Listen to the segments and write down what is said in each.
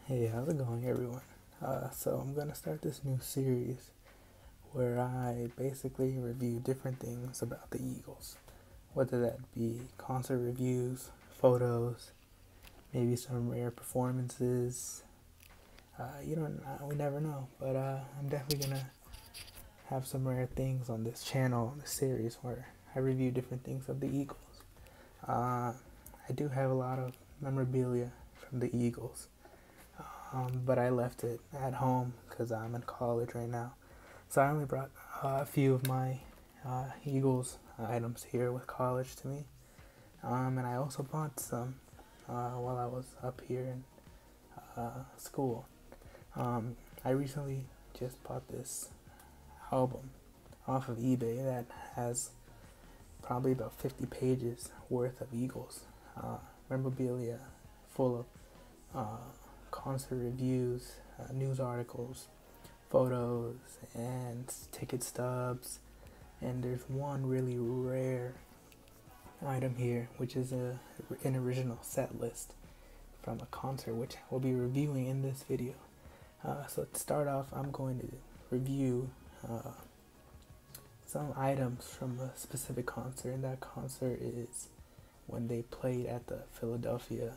Hey, how's it going, everyone? So I'm gonna start this new series where I basically review different things about the Eagles, whether that be concert reviews, photos, maybe some rare performances. We never know, but I'm definitely gonna have some rare things on this channel, on this series where I review different things of the Eagles. Uh, I do have a lot of memorabilia from the Eagles. But I left it at home because I'm in college right now. So I only brought a few of my Eagles items here with college to me. And I also bought some while I was up here in school. I recently just bought this album off of eBay that has probably about 50 pages worth of Eagles memorabilia full of concert reviews, news articles, photos, and ticket stubs. And there's one really rare item here, which is an original set list from a concert, which we'll be reviewing in this video. So to start off, I'm going to review some items from a specific concert, and that concert is when they played at the Philadelphia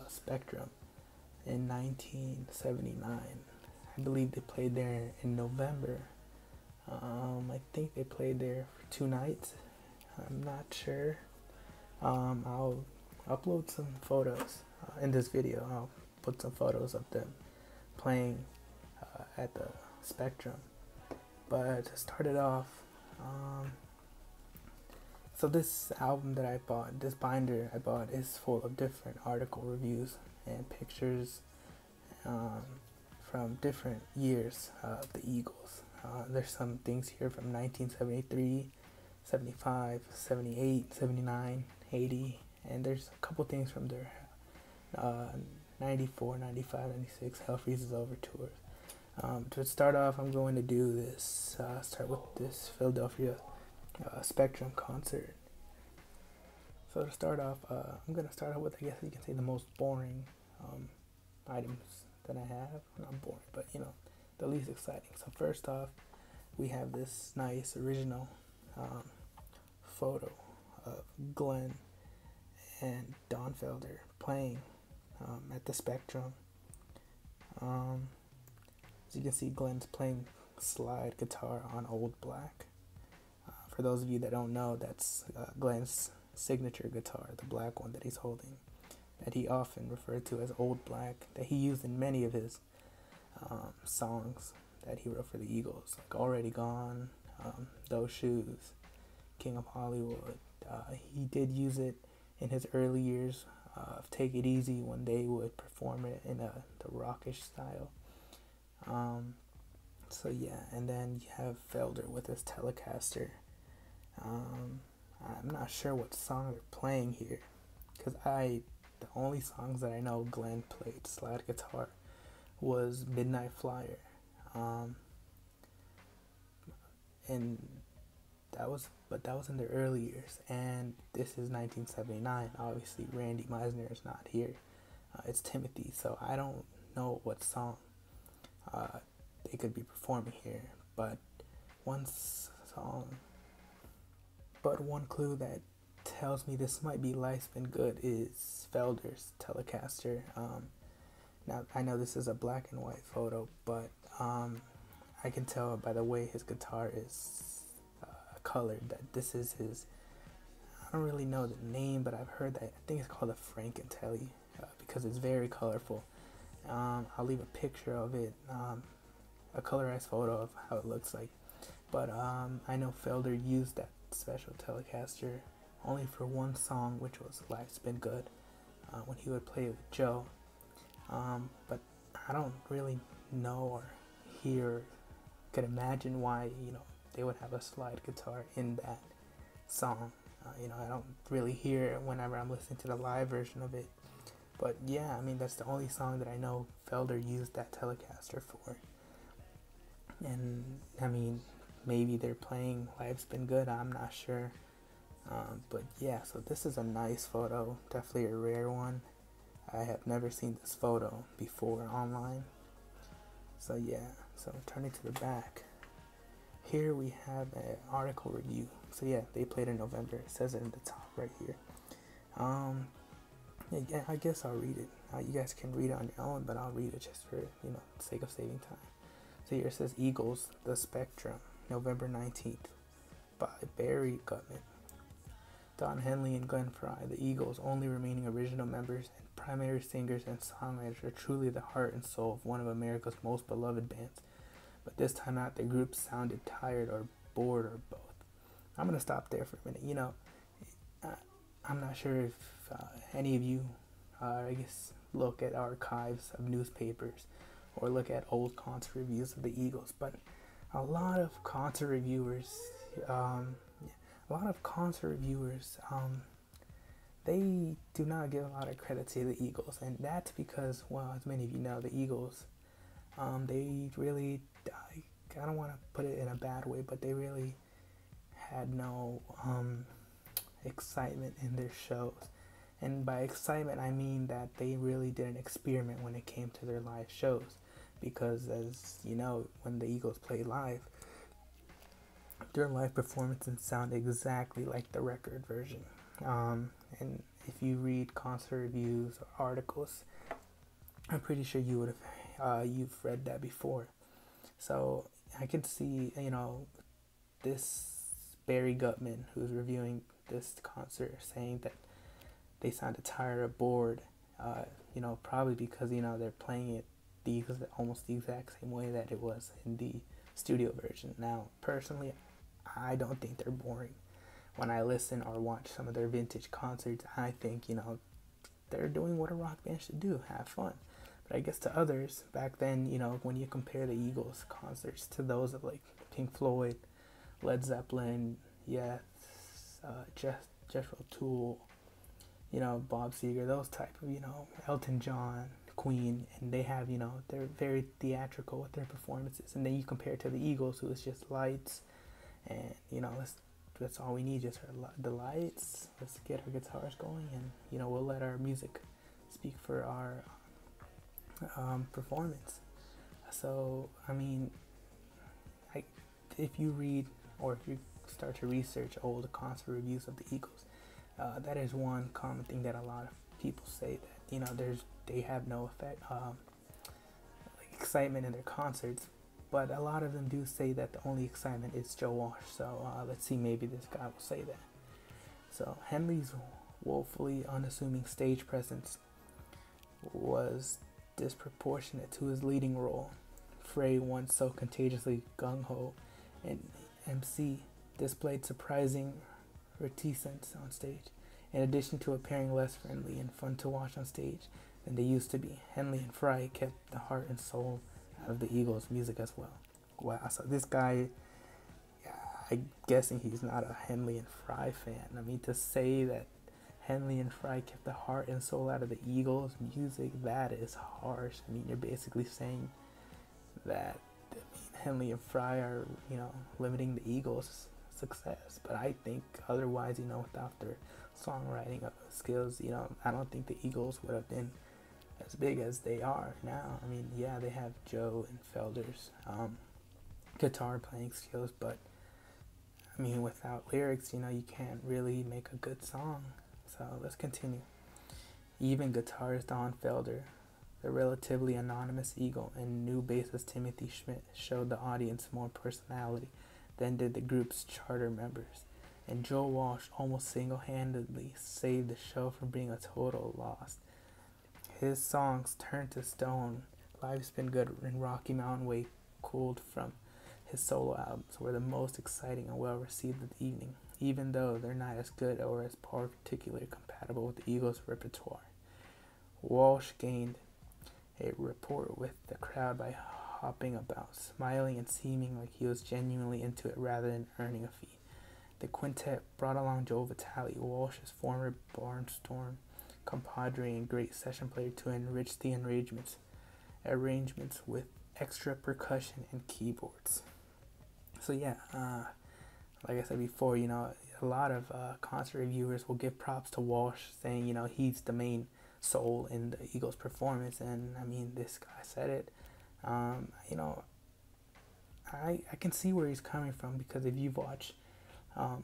Spectrum in 1979. I believe they played there in November. I think they played there for 2 nights. I'm not sure. I'll upload some photos in this video. I'll put some photos of them playing at the Spectrum. But to start it off, so this album that I bought, this binder I bought, is full of different article reviews and pictures from different years of the Eagles. There's some things here from 1973, 75, 78, 79, 80, and there's a couple things from their 94, 95, 96 Hell Freezes Over tours. To start off, I'm going to do this, start with this Philadelphia Spectrum concert. So to start off, I'm going to start off with, I guess you can say, the most boring items that I have. Not boring, but the least exciting. So first off, we have this nice original photo of Glenn and Don Felder playing at the Spectrum. As you can see, Glenn's playing slide guitar on Old Black. For those of you that don't know, that's Glenn's signature guitar, the black one that he's holding, that he often referred to as Old Black, that he used in many of his songs that he wrote for the Eagles, like Already Gone, Those Shoes, King of Hollywood. He did use it in his early years of Take It Easy when they would perform it in the rockish style. So yeah, and then you have Felder with his Telecaster. I'm not sure what song they're playing here, because the only songs that I know Glenn played slide guitar was Midnight Flyer, and that was in the early years, and this is 1979. Obviously, Randy Meisner is not here. It's Timothy, so I don't know what song they could be performing here, but one clue that tells me this might be Life's Been Good is Felder's Telecaster. Now, I know this is a black and white photo, but I can tell by the way his guitar is colored that this is his. I don't really know the name, but I've heard that. I think it's called a Frankentelli because it's very colorful. I'll leave a picture of it, a colorized photo of how it looks like. But I know Felder used that special Telecaster only for one song, which was Life's Been Good, when he would play it with Joe. But I don't really know or hear, could imagine why they would have a slide guitar in that song. I don't really hear it whenever I'm listening to the live version of it. But yeah, I mean, that's the only song that I know Felder used that Telecaster for. And I mean, maybe they're playing Life's Been Good, I'm not sure. But yeah, so this is a nice photo, definitely a rare one. I have never seen this photo before online. So yeah, so turning to the back, here we have an article review. So yeah, they played in November. It says it in the top right here. Yeah, I guess I'll read it. You guys can read it on your own, but I'll read it just for, sake of saving time. So here it says Eagles, The Spectrum, November 19th, by Barry Gutman. Don Henley and Glenn Frey, the Eagles' only remaining original members and primary singers and songwriters, are truly the heart and soul of one of America's most beloved bands. But this time out, the group sounded tired or bored or both. I'm going to stop there for a minute. I'm not sure if any of you, look at archives of newspapers or look at old concert reviews of the Eagles, but a lot of concert reviewers, they do not give a lot of credit to the Eagles, and that's because, well, as many of you know, the Eagles, they really, I don't want to put it in a bad way, but they really had no excitement in their shows. And by excitement, I mean that they really didn't experiment when it came to their live shows. Because, as you know, when the Eagles play live, their live performances sound exactly like the record version. And if you read concert reviews or articles, I'm pretty sure you've read that before. So I could see, this Barry Gutman, who's reviewing this concert, saying that they sounded tired or bored, probably because, they're playing it almost the exact same way that it was in the studio version. Now, personally, I don't think they're boring. When I listen or watch some of their vintage concerts, I think, they're doing what a rock band should do, have fun. But I guess to others, back then, when you compare the Eagles concerts to those of like Pink Floyd, Led Zeppelin, Yes, Jethro Tull, Bob Seger, those type of, Elton John, Queen, and they have, they're very theatrical with their performances. And then you compare it to the Eagles, who is just lights, and, that's all we need, just the lights. Let's get our guitars going, and, we'll let our music speak for our performance. So, I mean, if you read or if you start to research old concert reviews of the Eagles, that is one common thing that a lot of people say, that they have no effect, excitement in their concerts, but a lot of them do say that the only excitement is Joe Walsh. So let's see, maybe this guy will say that. So Henley's woefully unassuming stage presence was disproportionate to his leading role. Frey, once so contagiously gung-ho and MC, displayed surprising reticence on stage. In addition to appearing less friendly and fun to watch on stage than they used to be, Henley and Frey kept the heart and soul out of the Eagles' music as well. Wow, so this guy, I'm guessing he's not a Henley and Frey fan. I mean, to say that Henley and Frey kept the heart and soul out of the Eagles' music, that is harsh. I mean, you're basically saying that Henley and Frey are, limiting the Eagles' success. But I think otherwise, without their songwriting skills, I don't think the Eagles would have been as big as they are now. I mean, yeah, they have Joe and Felder's guitar playing skills, but I mean, without lyrics, you can't really make a good song. So let's continue. Even guitarist Don Felder, the relatively anonymous Eagle, and new bassist Timothy Schmit showed the audience more personality than did the group's charter members. And Joe Walsh almost single-handedly saved the show from being a total loss. His songs Turn to Stone, Life's Been Good, and Rocky Mountain Way, cooled from his solo albums, were the most exciting and well-received of the evening, even though they're not as good or as particularly compatible with the Eagles' repertoire. Walsh gained a rapport with the crowd by hopping about, smiling and seeming like he was genuinely into it rather than earning a fee. The quintet brought along Joe Vitale, Walsh's former Barnstorm compadre and great session player, to enrich the arrangements with extra percussion and keyboards. So yeah, like I said before, a lot of concert reviewers will give props to Walsh, saying, he's the main soul in the Eagles' performance. And I mean, this guy said it. You know, I can see where he's coming from, because if you watch, um,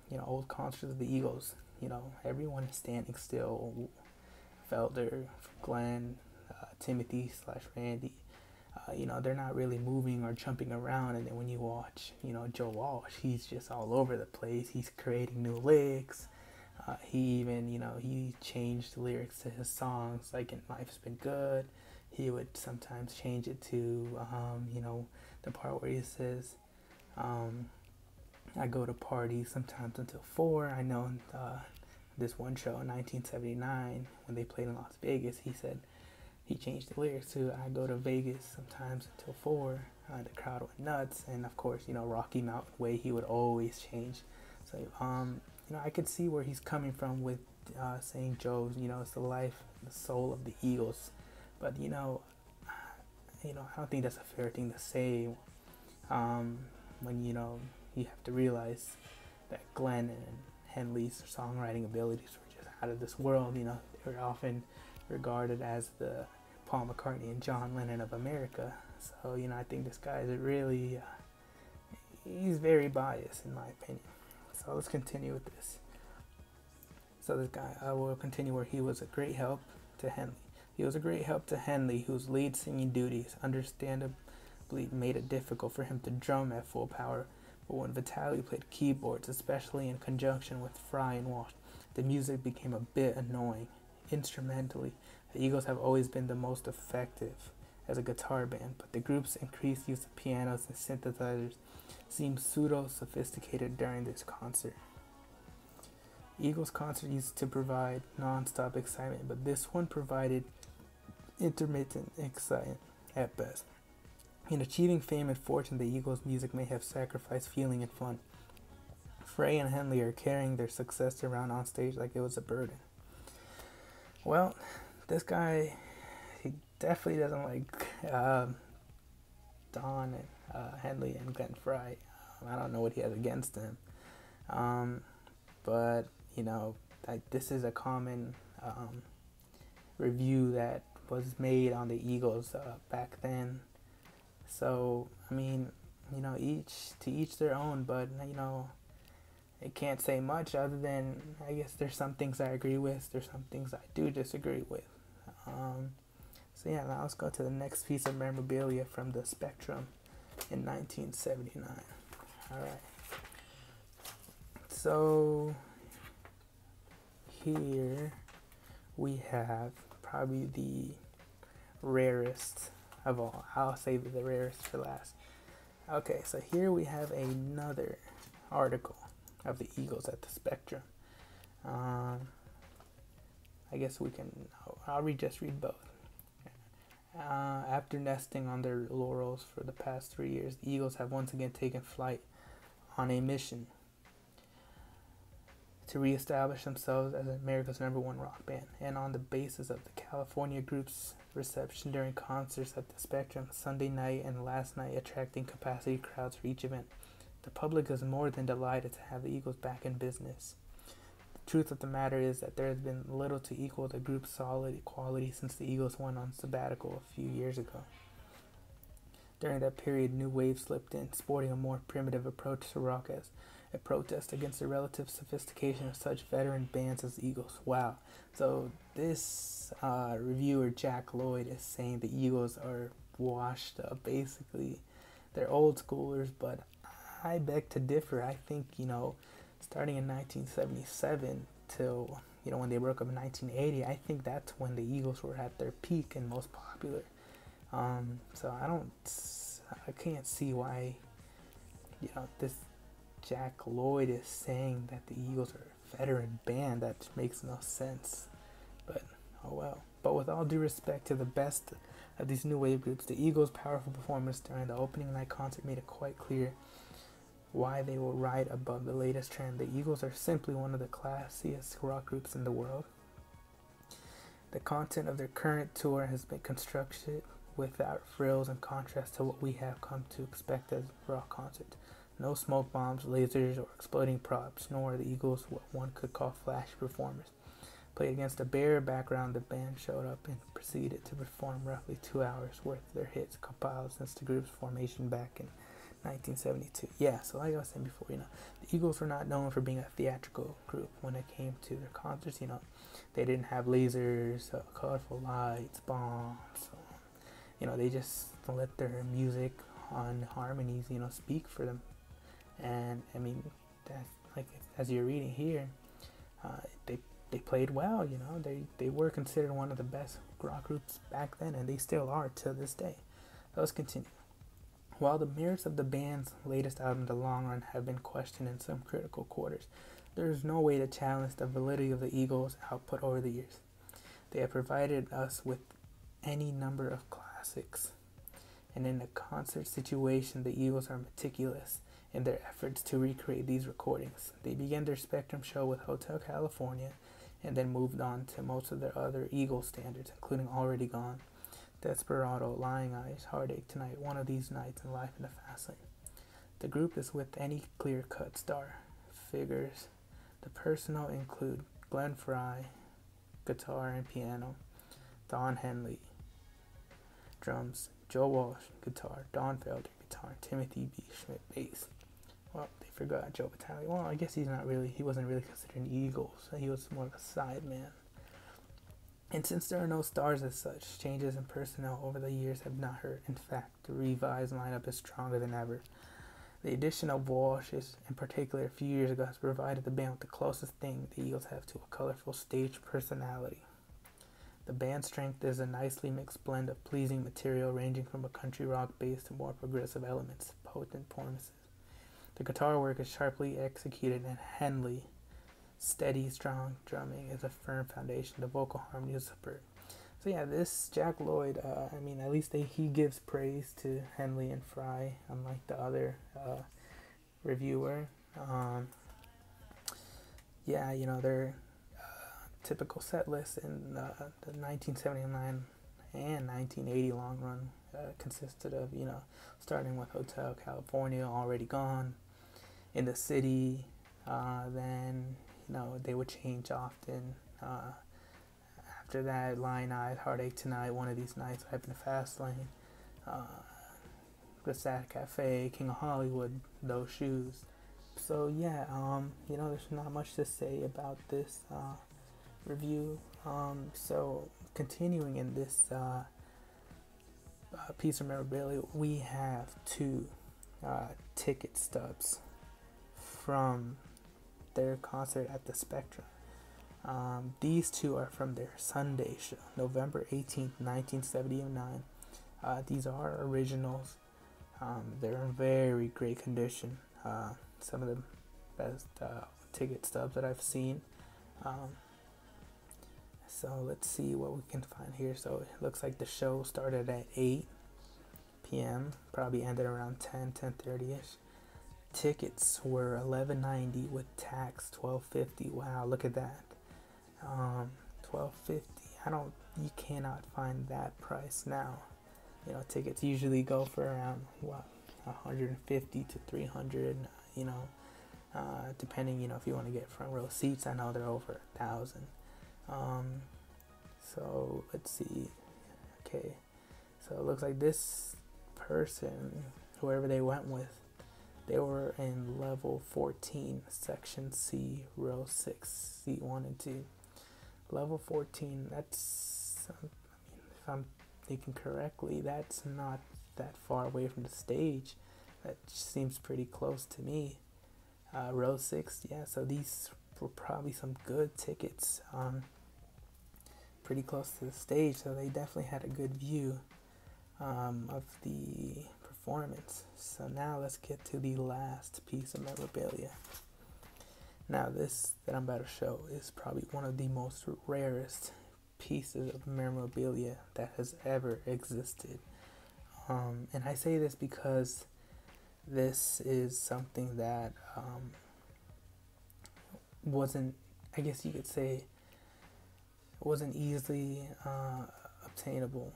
you know, old concerts of the Eagles, you know, everyone is standing still. Felder, Glenn, Timothy slash Randy, you know, they're not really moving or jumping around. And then when you watch, you know, Joe Walsh, he's just all over the place. He's creating new lyrics. He even, you know, he changed the lyrics to his songs, like in Life's Been Good. He would sometimes change it to, you know, the part where he says, I go to parties sometimes until 4. I know this one show in 1979, when they played in Las Vegas, he said, he changed the lyrics to, I go to Vegas sometimes until 4. The crowd went nuts. And of course, you know, Rocky Mountain Way, he would always change. So, you know, I could see where he's coming from with saying Joe's, you know, it's the life, the soul of the Eagles. But, you know, I don't think that's a fair thing to say, when, you know, you have to realize that Glenn and Henley's songwriting abilities were just out of this world. You know, they were often regarded as the Paul McCartney and John Lennon of America. So, you know, I think this guy is really, he's very biased in my opinion. So let's continue with this. So this guy, I will continue where he was a great help to Henley. He was a great help to Henley, whose lead singing duties understandably made it difficult for him to drum at full power. But when Vitale played keyboards, especially in conjunction with Frey and Walsh, the music became a bit annoying. Instrumentally, the Eagles have always been the most effective as a guitar band, but the group's increased use of pianos and synthesizers seemed pseudo-sophisticated during this concert. Eagles concert used to provide non-stop excitement, but this one provided intermittent excitement at best. In achieving fame and fortune, the Eagles' music may have sacrificed feeling and fun. Frey and Henley are carrying their success around on stage like it was a burden. Well, this guy, he definitely doesn't like Don and Henley and Glenn Frey. I don't know what he has against them. But, you know, this is a common review that was made on the Eagles back then. So, I mean, you know, to each their own, but, you know, I can't say much other than, I guess there's some things I agree with, there's some things I do disagree with. So yeah, now let's go to the next piece of memorabilia from the Spectrum in 1979. Alright. So, here we have probably the rarest of all. I'll save the rarest for last. Okay, so here we have another article of the Eagles at the Spectrum. I guess I'll just read both. After nesting on their laurels for the past 3 years, the Eagles have once again taken flight on a mission to reestablish themselves as America's #1 rock band, and on the basis of the California group's reception during concerts at the Spectrum Sunday night and last night, attracting capacity crowds for each event. The public is more than delighted to have the Eagles back in business. The truth of the matter is that there has been little to equal the group's solid quality since the Eagles went on sabbatical a few years ago. During that period, New Wave slipped in, sporting a more primitive approach to rock as a protest against the relative sophistication of such veteran bands as the Eagles. Wow. So this reviewer, Jack Lloyd, is saying the Eagles are washed up. Basically, they're old schoolers, but I beg to differ. I think, you know, starting in 1977 till, you know, when they broke up in 1980, I think that's when the Eagles were at their peak and most popular. So I can't see why, you know, this Jack Lloyd is saying that the Eagles are a veteran band. That makes no sense. But, oh well. But with all due respect to the best of these new wave groups, the Eagles' powerful performance during the opening night concert made it quite clear why they will ride above the latest trend. The Eagles are simply one of the classiest rock groups in the world. The content of their current tour has been constructed without frills, in contrast to what we have come to expect as rock concerts. No smoke bombs, lasers, or exploding props, nor are the Eagles what one could call flash performers. Played against a bare background, the band showed up and proceeded to perform roughly 2 hours worth of their hits compiled since the group's formation back in 1972. Yeah, so like I was saying before, the Eagles were not known for being a theatrical group when it came to their concerts. They didn't have lasers, colorful lights, bombs. They just let their music on harmonies, speak for them. And I mean, that's like as you're reading here, they played well. They were considered one of the best rock groups back then, and they still are to this day. Let's continue. While the merits of the band's latest album, The Long Run, have been questioned in some critical quarters, there is no way to challenge the validity of the Eagles' output over the years. They have provided us with any number of classics, and in a concert situation, the Eagles are meticulous in their efforts to recreate these recordings. They began their Spectrum show with Hotel California, and then moved on to most of their other Eagles standards, including Already Gone, Desperado, Lying Eyes, Heartache Tonight, One of These Nights, and Life in the Fast Lane. The group is with any clear-cut star. Figures. The personnel include Glenn Frey, guitar and piano, Don Henley, drums, Joe Walsh, guitar, Don Felder, guitar, Timothy Schmit, bass. Well, they forgot Joe Vitale. Well, I guess he wasn't really considered an Eagles. He was more of a side man. And since there are no stars as such, changes in personnel over the years have not hurt. In fact, the revised lineup is stronger than ever. The addition of Walsh, in particular, a few years ago, has provided the band with the closest thing the Eagles have to a colorful stage personality. The band's strength is a nicely mixed blend of pleasing material ranging from a country rock bass to more progressive elements, potent performances. The guitar work is sharply executed, and Henley, steady, strong drumming is a firm foundation. The vocal harmony is superb. So yeah, this Jack Lloyd, at least he gives praise to Henley and Frey, unlike the other reviewer. Their typical set list in the 1979 and 1980 long run consisted of, starting with Hotel California, Already Gone, In the City, then, they would change often. After that, Lying Eyes, Heartache Tonight, One of These Nights, Life in the Fast Lane, The Sad Cafe, King of Hollywood, Those Shoes. So yeah, there's not much to say about this review. So continuing in this piece of memorabilia, we have two ticket stubs from their concert at the Spectrum. These two are from their Sunday show, November 18th, 1979. These are originals. They're in very great condition. Some of the best ticket stubs that I've seen. So let's see what we can find here. So it looks like the show started at 8 p.m. Probably ended around 10:30ish. Tickets were $11.90 with tax $12.50. Wow, look at that. $12.50. You cannot find that price now. Tickets usually go for around $150 to $300. Depending, if you want to get front row seats. I know they're over $1,000. So let's see. Okay, so it looks like this person, whoever they went with, they were in level 14, section C, row 6, seat 1 and 2. Level 14, that's, if I'm thinking correctly, that's not that far away from the stage. That seems pretty close to me. Row 6, yeah, so these were probably some good tickets. Pretty close to the stage, so they definitely had a good view of the performance. So now let's get to the last piece of memorabilia. Now this that I'm about to show is probably one of the most rarest pieces of memorabilia that has ever existed. And I say this because this is something that wasn't, I guess you could say, wasn't easily obtainable.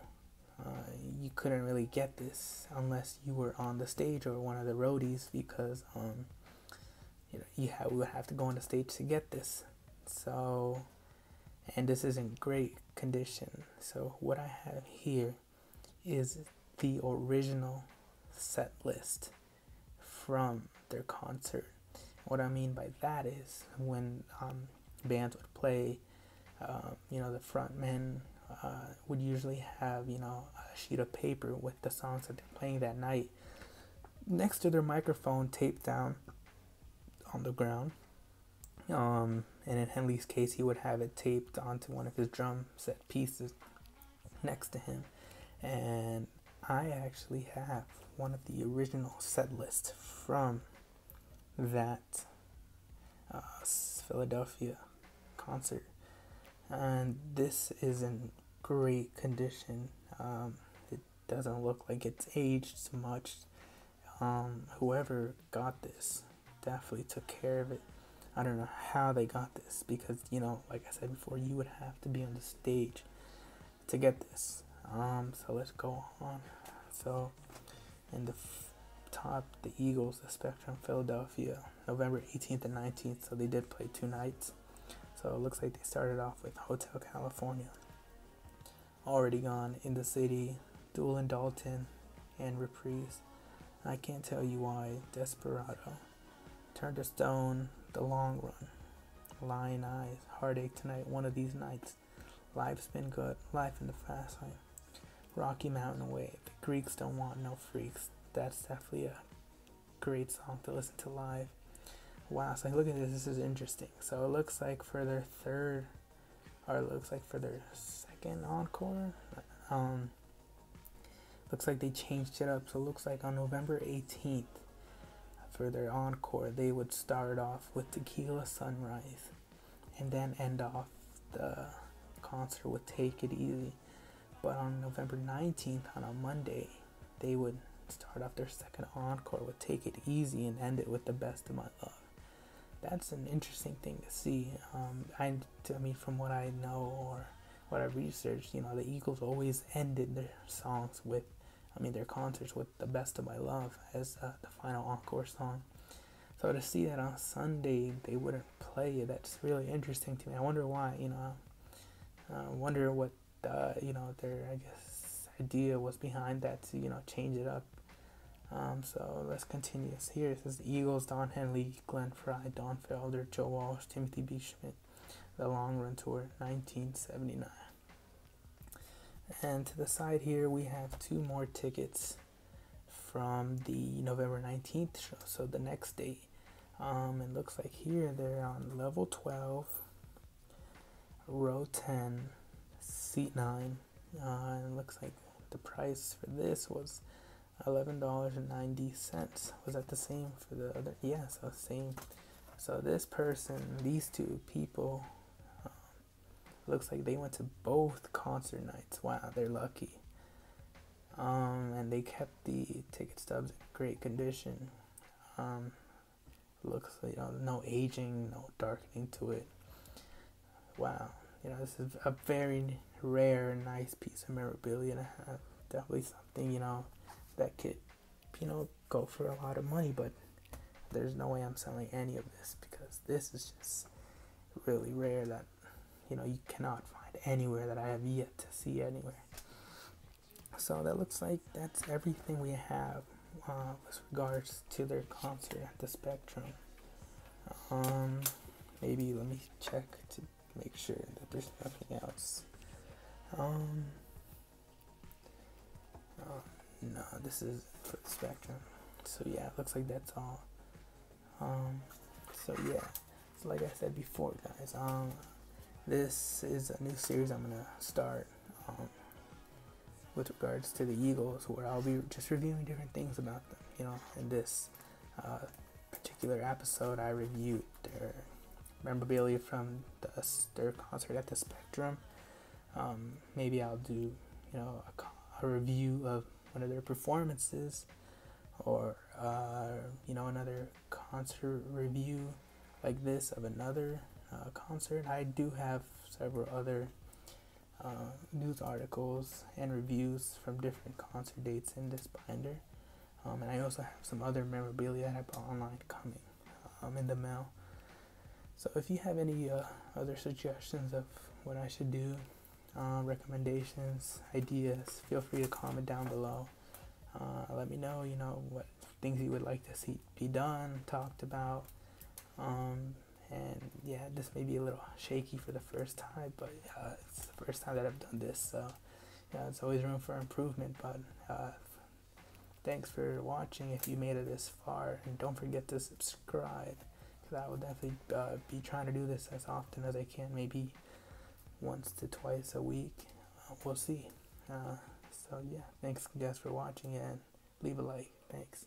You couldn't really get this unless you were on the stage or one of the roadies, because we would have to go on the stage to get this. So and this is in great condition. So what I have here is the original set list from their concert. What I mean by that is when bands would play, the front men would usually have, a sheet of paper with the songs that they're playing that night next to their microphone taped down on the ground. And in Henley's case, he would have it taped onto one of his drum set pieces next to him. And I actually have one of the original set lists from that Philadelphia concert. And this is in great condition. It doesn't look like it's aged much. Whoever got this definitely took care of it. I don't know how they got this because, like I said before, you would have to be on the stage to get this. So let's go on. So in the top, the Eagles, the Spectrum, Philadelphia, November 18th and 19th. So they did play 2 nights. So it looks like they started off with Hotel California, Already Gone, In the City, Duel in Dalton, and Reprise. I Can't Tell You Why, Desperado, Turn to Stone, The Long Run, Lion Eyes, Heartache Tonight, One of These Nights, Life's Been Good, Life in the Fast Lane, Rocky Mountain Way, The Greeks Don't Want No Freaks. That's definitely a great song to listen to live. Wow, so look at this. This is interesting. So it looks like for their second encore, looks like they changed it up. So it looks like on November 18th, for their encore, they would start off with Tequila Sunrise and then end off the concert with Take It Easy. But on November 19th, on a Monday, they would start off their second encore with Take It Easy and end it with The Best of My Love. That's an interesting thing to see. I mean, from what I know or what I've researched, the Eagles always ended their songs with, their concerts with The Best of My Love as the final encore song. So to see that on Sunday they wouldn't play it, that's really interesting to me. I wonder why, I wonder what, their, I guess, idea was behind that to, change it up. So let's continue. Here it says the Eagles, Don Henley, Glenn Frey, Don Felder, Joe Walsh, Timothy Schmit, The Long Run Tour, 1979. And to the side here we have 2 more tickets from the November 19th show, so the next day. It looks like here they're on level 12, row 10, seat 9. And it looks like the price for this was $11.90. Was that the same for the other? Yeah, so same. So these 2 people, looks like they went to both concert nights. Wow, they're lucky. And they kept the ticket stubs in great condition. Looks like, no aging, no darkening to it. Wow, this is a very rare, nice piece of memorabilia to have. Definitely something, that could, go for a lot of money, but there's no way I'm selling any of this because this is just really rare that, you cannot find anywhere, that I have yet to see anywhere. So that looks like that's everything we have with regards to their concert at the Spectrum. Maybe let me check to make sure that there's nothing else. No, this is for the Spectrum. So yeah, it looks like that's all. So yeah, so like I said before, guys, this is a new series I'm gonna start with regards to the Eagles, where I'll be just reviewing different things about them. In this particular episode, I reviewed their memorabilia from their concert at the Spectrum. Maybe I'll do, a review of one of their performances, or another concert review like this of another concert. I do have several other news articles and reviews from different concert dates in this binder, and I also have some other memorabilia that I bought online coming in the mail. So if you have any other suggestions of what I should do, recommendations, ideas, feel free to comment down below. Let me know, what things you would like to see be done, talked about. And yeah, this may be a little shaky for the first time, but it's the first time that I've done this, so yeah, it's always room for improvement. But thanks for watching if you made it this far, and don't forget to subscribe, because I will definitely be trying to do this as often as I can, maybe once to twice a week. We'll see. So yeah, thanks guys for watching, and leave a like. Thanks.